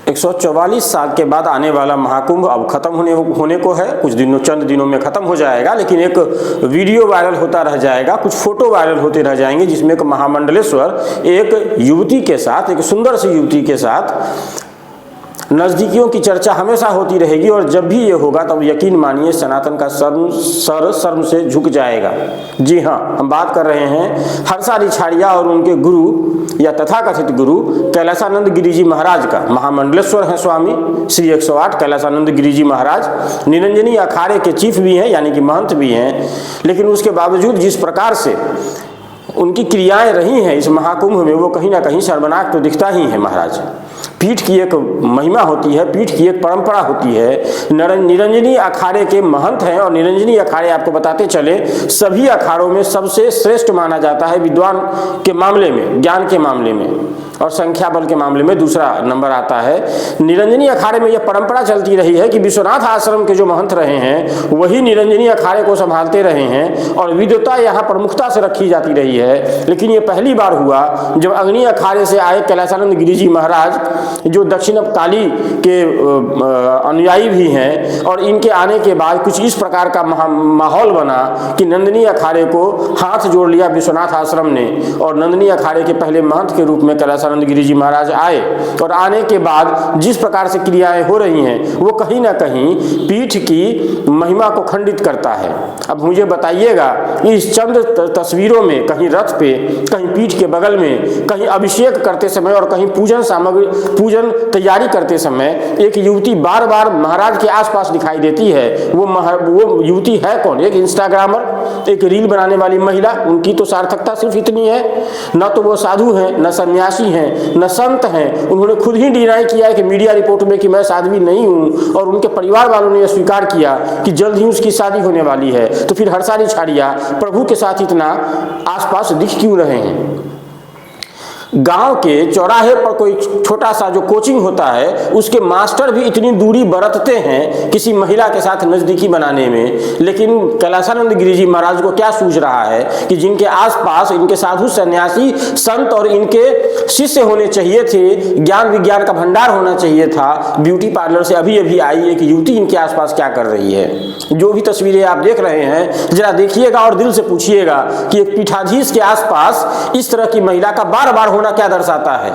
144 साल के बाद आने वाला महाकुंभ अब खत्म होने को है, कुछ दिनों चंद दिनों में खत्म हो जाएगा, लेकिन एक वीडियो वायरल होता रह जाएगा, कुछ फोटो वायरल होते रह जाएंगे जिसमें एक महामंडलेश्वर एक युवती के साथ, एक सुंदर सी युवती के साथ नज़दीकियों की चर्चा हमेशा होती रहेगी। और जब भी ये होगा तब यकीन मानिए सनातन का सर शर्म से झुक जाएगा। जी हाँ, हम बात कर रहे हैं हर्षा रिछाड़िया और उनके गुरु या तथाकथित गुरु कैलासानंद गिरी जी महाराज का। महामंडलेश्वर हैं स्वामी श्री 108 कैलासानंद गिरी जी महाराज, निरंजनी अखाड़े के चीफ भी हैं, यानी कि महंत भी हैं, लेकिन उसके बावजूद जिस प्रकार से उनकी क्रियाएं रही हैं इस महाकुंभ में, वो कहीं ना कहीं शर्मनाक तो दिखता ही है। महाराज, पीठ की एक महिमा होती है, पीठ की एक परंपरा होती है। निरंजनी अखाड़े के महंत हैं और निरंजनी अखाड़े आपको बताते चले सभी अखाड़ों में सबसे श्रेष्ठ माना जाता है विद्वान के मामले में, ज्ञान के मामले में, और संख्या बल के मामले में दूसरा नंबर आता है। निरंजनी अखाड़े में यह परंपरा चलती रही है कि विश्वनाथ आश्रम के जो महंत रहे हैं वही निरंजनी अखाड़े को संभालते रहे हैं और विद्वता यहाँ प्रमुखता से रखी जाती रही है। लेकिन ये पहली बार हुआ जब अग्नि अखाड़े से आए कैलासानंद गिरी जी महाराज, जो दक्षिण काली के अनुयायी भी हैं, और इनके आने के बाद कुछ इस प्रकार का माहौल बना कि नंदिनी अखाड़े को हाथ जोड़ लिया विश्वनाथ आश्रम ने, और नंदिनी अखाड़े के पहले महंत के रूप में कैलासानंद गिरी जी महाराज आए। और आने के बाद जिस प्रकार से क्रियाएं हो रही हैं वो कहीं ना कहीं पीठ की महिमा को खंडित करता है। अब मुझे बताइएगा इस चंद तस्वीरों में, कहीं रथ पे, कहीं पीठ के बगल में, कहीं अभिषेक करते समय और कहीं पूजन सामग्री, पूजन तैयारी करते समय एक युवती बार बार महाराज के आसपास दिखाई देती है। वो युवती है कौन? एक इंस्टाग्रामर, एक रील बनाने वाली महिला। उनकी तो सार्थकता सिर्फ इतनी है, न तो वो साधु हैं, न सन्यासी हैं, न संत हैं। उन्होंने खुद ही डिनाई किया है कि मीडिया रिपोर्ट में कि मैं साध्वी नहीं हूं, और उनके परिवार वालों ने यह स्वीकार किया कि जल्द ही उसकी शादी होने वाली है। तो फिर हर्षा रिछाड़िया प्रभु के साथ इतना आसपास दिख क्यों रहे हैं? गांव के चौराहे पर कोई छोटा सा जो कोचिंग होता है उसके मास्टर भी इतनी दूरी बरतते हैं किसी महिला के साथ नजदीकी बनाने में। लेकिन कैलासानंद गिरी जी महाराज को क्या सूझ रहा है कि जिनके आसपास इनके साधु सन्यासी संत और इनके शिष्य होने चाहिए थे, ज्ञान विज्ञान का भंडार होना चाहिए था, ब्यूटी पार्लर से अभी अभी आई एक युवती इनके आसपास क्या कर रही है? जो भी तस्वीरें आप देख रहे हैं जरा देखिएगा और दिल से पूछिएगा कि एक पीठाधीश के आसपास इस तरह की महिला का बार बार होना क्या दर्शाता है?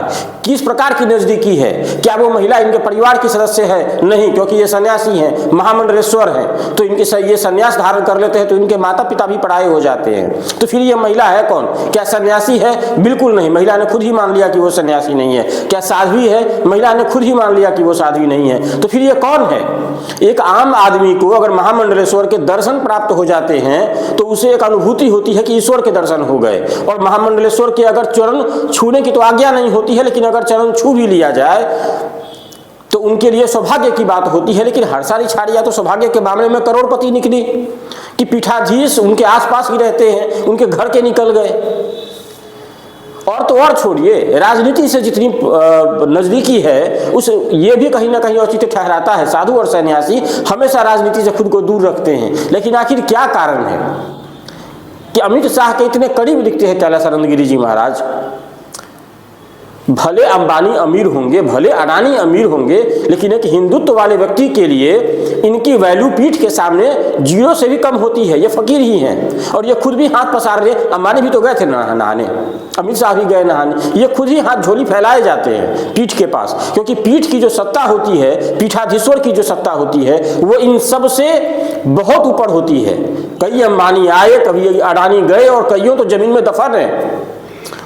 किस प्रकार की नजदीकी है? क्या वो महिला इनके परिवार की सदस्य है? नहीं, क्योंकि ये सन्यासी हैं, महामंडलेश्वर हैं, तो इनके ये सन्यास धारण कर लेते हैं तो इनके माता पिता भी पराये हो जाते हैं। तो फिर ये महिला है कौन? क्या सन्यासी है? बिल्कुल नहीं, महिला ने खुद ही मान लिया कि वो सन्यासी नहीं है। क्या साध्वी है? महिला ने खुद ही मान लिया कि वो साध्वी नहीं है। तो फिर ये कौन है? एक आम आदमी को अगर महामंडलेश्वर के दर्शन प्राप्त हो जाते हैं तो उसे एक अनुभूति होती है कि ईश्वर के दर्शन हो गए। और महामंडलेश्वर के अगर चरण छूने की तो आज्ञा नहीं होती है, लेकिन अगर चरण छू भी लिया जाए तो उनके लिए सौभाग्य की बात होती है। लेकिन हर्षा रिछाड़िया तो सौभाग्य के मामले में करोड़पति निकली कि पीठाधीश उनके आसपास ही रहते हैं, उनके घर के निकल गए। और तो और छोड़िए, राजनीति से जितनी नजदीकी है उस ये भी कहीं ना कहीं औचित्य ठहराता है। साधु और सन्यासी हमेशा राजनीति से खुद को दूर रखते हैं, लेकिन आखिर क्या कारण है कि अमित शाह के इतने करीब दिखते हैं कैलासानंद गिरी जी महाराज? भले अंबानी अमीर होंगे, भले अडानी अमीर होंगे, लेकिन एक हिंदुत्व वाले व्यक्ति के लिए इनकी वैल्यू पीठ के सामने जीरो से भी कम होती है। ये फकीर ही हैं और ये खुद भी हाथ पसार रहे। अंबानी भी तो गए थे नहाने, अमित शाह भी गए नहाने, ये खुद ही हाथ झोली फैलाए जाते हैं पीठ के पास, क्योंकि पीठ की जो सत्ता होती है, पीठाधीश्वर की जो सत्ता होती है, वो इन सब से बहुत ऊपर होती है। कई अंबानी आए, कभी अडानी गए, और कईयों तो जमीन में दफन हैं,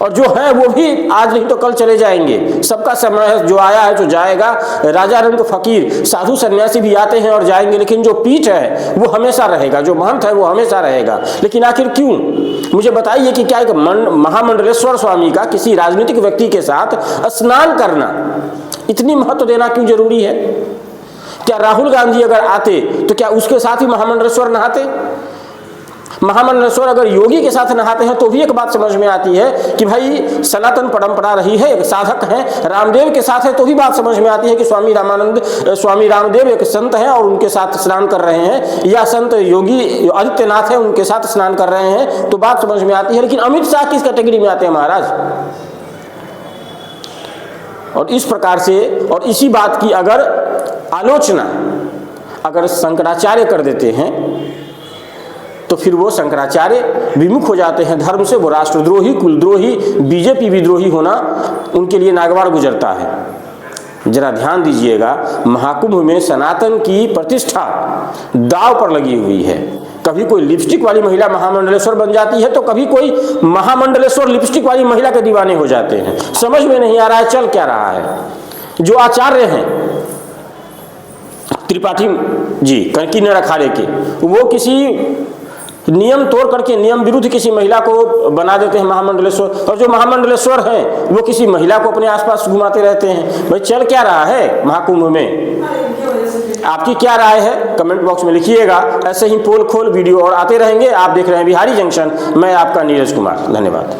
और जो है वो भी आज नहीं तो कल चले जाएंगे। सबका समय है, जो आया है जो जाएगा। राजा रंग फकीर, साधु सन्यासी भी आते हैं और जाएंगे, लेकिन जो पीठ है वो हमेशा रहेगा, जो महंत है वो हमेशा रहेगा। लेकिन आखिर क्यों? मुझे बताइए कि क्या एक महामंडलेश्वर स्वामी का किसी राजनीतिक व्यक्ति के साथ स्नान करना इतनी महत्व देना क्यों जरूरी है? क्या राहुल गांधी अगर आते तो क्या उसके साथ ही महामंडलेश्वर नहाते? महामंडलेश्वर अगर योगी के साथ नहाते हैं तो भी एक बात समझ में आती है कि भाई सनातन परंपरा रही है, एक साधक हैं। रामदेव के साथ है तो भी बात समझ में आती है कि स्वामी रामदेव एक संत हैं और उनके साथ स्नान कर रहे हैं, या संत योगी आदित्यनाथ है उनके साथ स्नान कर रहे हैं, तो बात समझ में आती है। लेकिन अमित शाह किस कैटेगरी में आते हैं महाराज? और इस प्रकार से, और इसी बात की अगर आलोचना अगर शंकराचार्य कर देते हैं तो फिर वो शंकराचार्य विमुख हो जाते हैं धर्म से, वो राष्ट्रद्रोही, कुलद्रोही, बीजेपी विद्रोही होना उनके लिए नागवार गुजरता है। जरा ध्यान दीजिएगा, महाकुंभ में सनातन की प्रतिष्ठा दांव पर लगी हुई है। कभी कोई लिपस्टिक वाली महिला महामंडलेश्वर बन जाती है तो कभी कोई महामंडलेश्वर लिपस्टिक वाली महिला के दीवाने हो जाते हैं। समझ में नहीं आ रहा है चल क्या रहा है। जो आचार्य हैं त्रिपाठी जी किन्नर अखाड़े के, वो किसी नियम तोड़ करके नियम विरुद्ध किसी महिला को बना देते हैं महामंडलेश्वर, और जो महामंडलेश्वर हैं वो किसी महिला को अपने आसपास घुमाते रहते हैं। भाई चल क्या रहा है महाकुंभ में? आपकी क्या राय है कमेंट बॉक्स में लिखिएगा। ऐसे ही पोल खोल वीडियो और आते रहेंगे। आप देख रहे हैं बिहारी जंक्शन, मैं आपका नीरज कुमार। धन्यवाद।